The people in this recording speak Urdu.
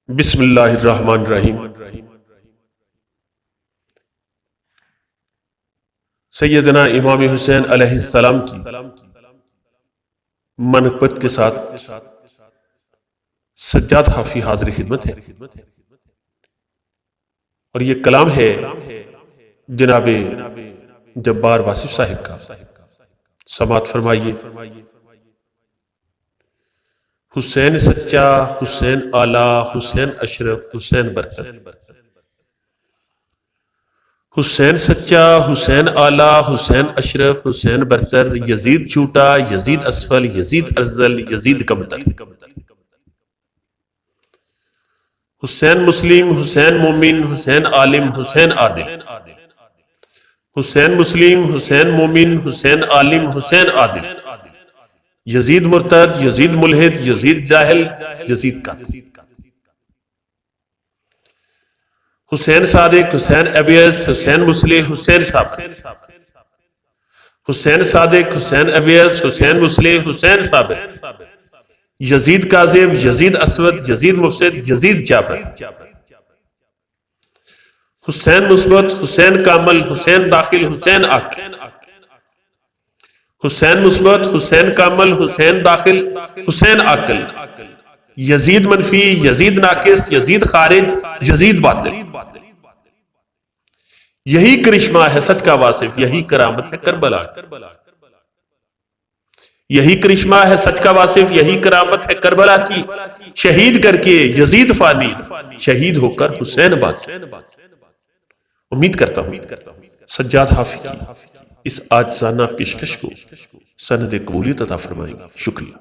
بسم اللہ الرحمن الرحیم۔ سیدنا امام حسین علیہ السلام کی منقبت کے ساتھ سجاد حافی حاضر خدمت ہے، اور یہ کلام ہے جناب جبار واصف صاحب کا۔ سماعت فرمائیے۔ حسین سچا، حسین اعلیٰ، حسین اشرف، حسین برتر۔ حسین سچا، حسین اعلیٰ، حسین اشرف، حسین برتر، یزید جھوٹا، یزید اسفل، یزید ارذل، یزید کمتر۔ حسین مسلم، حسین مومن، حسین عالم، حسین عادل۔ حسین مسلم، حسین مومن، حسین عالم، حسین عادل۔ یزید مرتد، یزید ملحد، یزید جاہل، یزید قاتل۔ حسین صادق، حسین ابیض، حسین مصلح، حسین صابر۔ حسین صادق، حسین ابیض، حسین مصلح، حسین صابر۔ یزید کاذب، یزید اسود، یزید مفسد، یزید جابر۔ حسین مثبت، حسین کامل، حسین داخل، حسین عاقل۔ حسین مثبت، حسین کامل، حسین داخل، حسین عاقل۔ یزید منفی، یزید ناقص، یزید خارج، یزید باطل۔ یہی کرشمہ ہے سچ کا واصف، یہی کرامت ہے کربلا کی۔ یہی کرشمہ ہے سچ کا واصف، یہی کرامت ہے کربلا کی۔ شہید کر کے یزید فانی، شہید ہو کر حسین باقی۔ امید کرتا ہوں سجاد حافی کی اس عاجزانہ پیشکش کو سند قبولیت عطا فرمائے گا۔ شکریہ۔